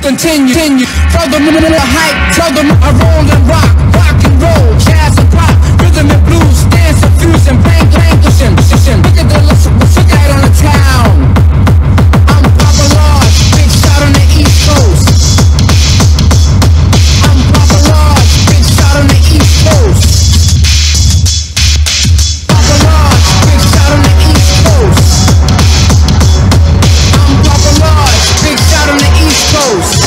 Continue. Furthermore, hype, furthermore, I roll and rock and roll, jazz and pop, rhythm and blues, dance and fusion, bang, cushion. Look at the look out on the town. I'm Papa Large, big shot on the East Coast. I'm Papa Large, big shot on the East Coast. Papa Large, big shot on the East Coast. I'm Papa Large, big shot on the East Coast.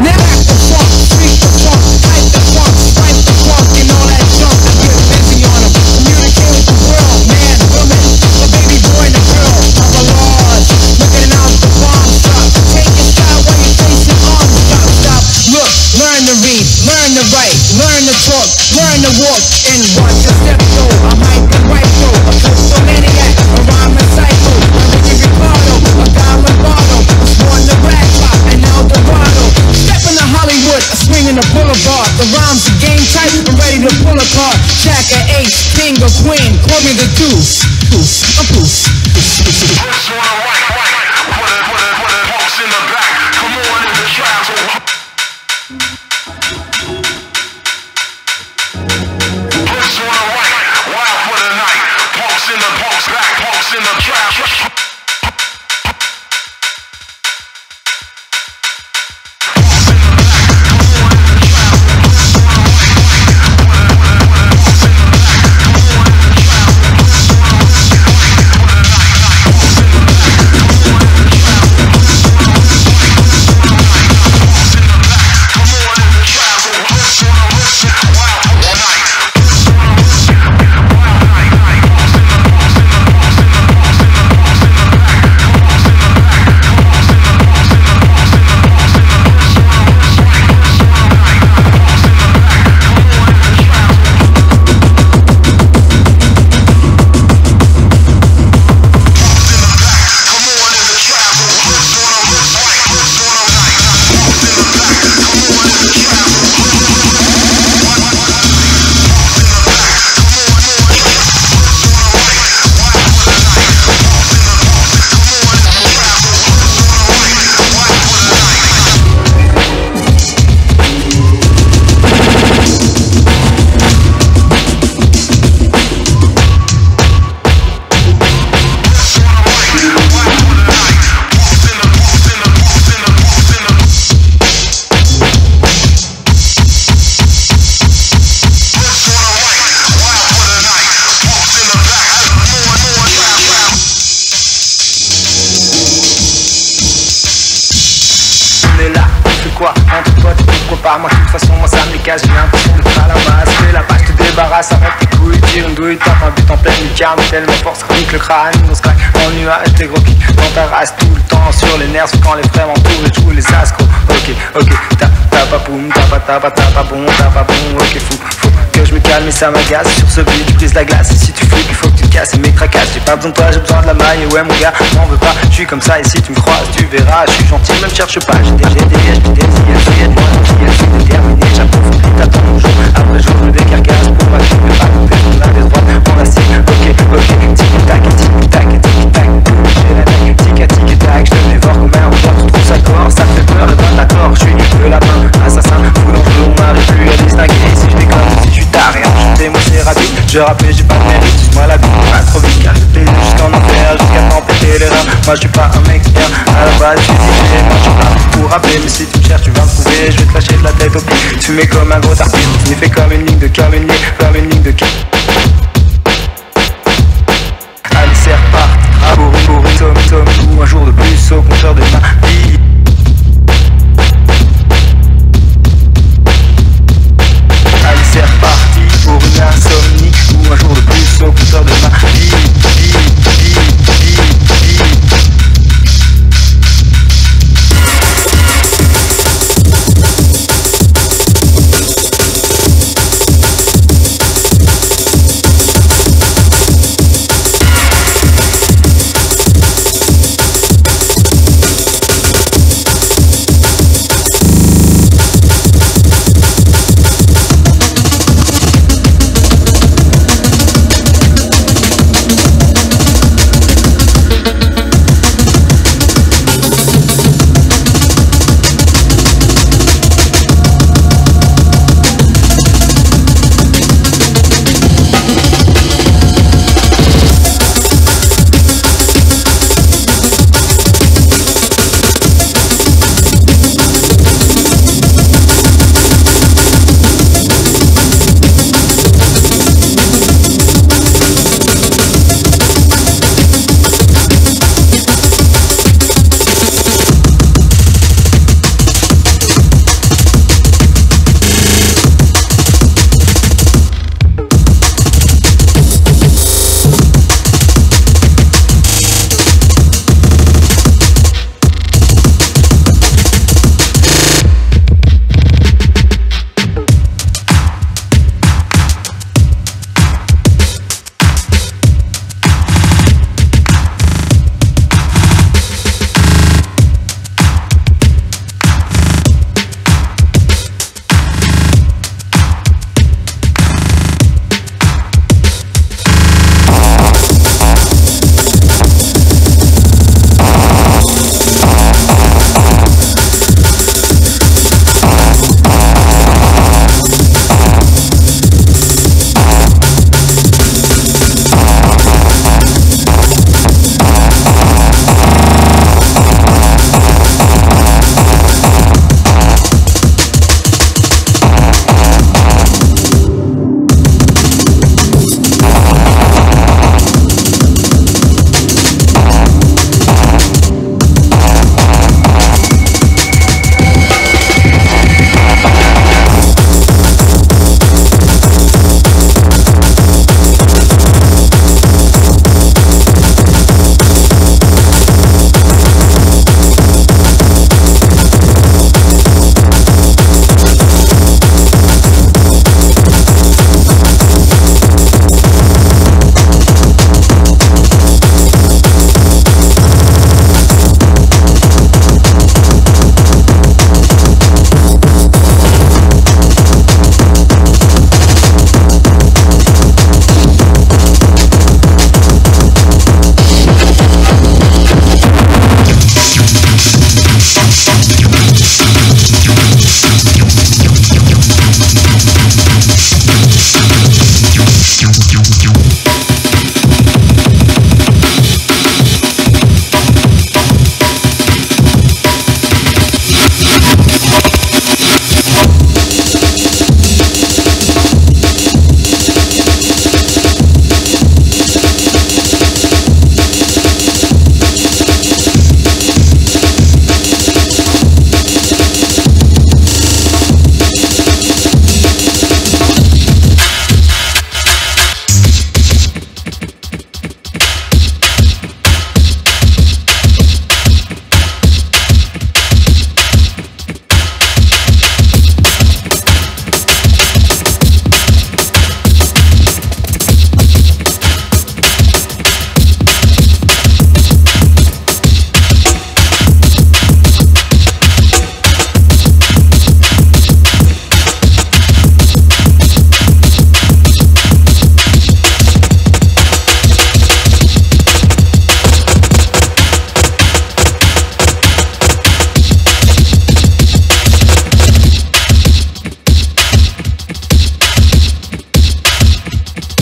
Now act the funk, street the funk, hype the funk, swipe the funk, and all that junk. I get busy on them, communicate with the world, man, woman, the baby. card, jack or ace, king or queen, call me the deuce. Deuce, a deuce. First one I like, put it pumps in the back. Come on in the travel. First one I like, wild for the night. Pumps in the back, pumps in the travel. Entre toi, tu pourquoi pas, moi de toute façon moi ça me casse, j'ai l'impression de pas la masse. Fais la page, te débarrasse, arrête tes couilles, tire une douille, tape un but en pleine lucarne, tellement force chronique le crâne, on se craque en nuage, des gros kicks dans ta race tout le temps sur les nerfs quand les frères m'entourent et jouent les ascos. Ok, t'as pas boum, t'as pas bon, ok fou que je me calme et ça m'agace. Sur ce beat tu brises la glace et si tu flippes il faut que tu te casses et mes tracasses. J'ai pas besoin de toi, j'ai besoin de la maille et ouais mon gars, m'en veux pas, je suis comme ça et si tu me croises tu verras, je suis gentil, même cherche pas, j'ai des déterminé, j'approfondis, t'attends mon jour après jour, je me décarcasse pour ma vie, mais pas compter, on a des droits, on a si, ok, tic-tac, j'ai la tac, tic-tac, je te dévore comme un roi, tu trouves ça corps, ça te fait peur, et ben d'accord, je suis le lapin, assassin, fou dangereux, on n'arrive plus à distinguer, si je déconne, si je suis taré, enchanté, moi c'est rapide, je rappelle, j'ai pas de mérite, dis-moi la vie, pas trop vite, car je plaisir jusqu'en enfer, jusqu'à t'en péter les reins, moi je suis pas un mec bien, à la base, je suis DJ, moi je suis là pour rappeler, mais si tu me cherches, tu vas me trouver, je vais te lâcher de la tête au pied, tu mets comme un gros tarpine, tu m'y fais comme une ligne de Allez c'est reparti, pour une somme, un jour de plus au compteur de ma vie.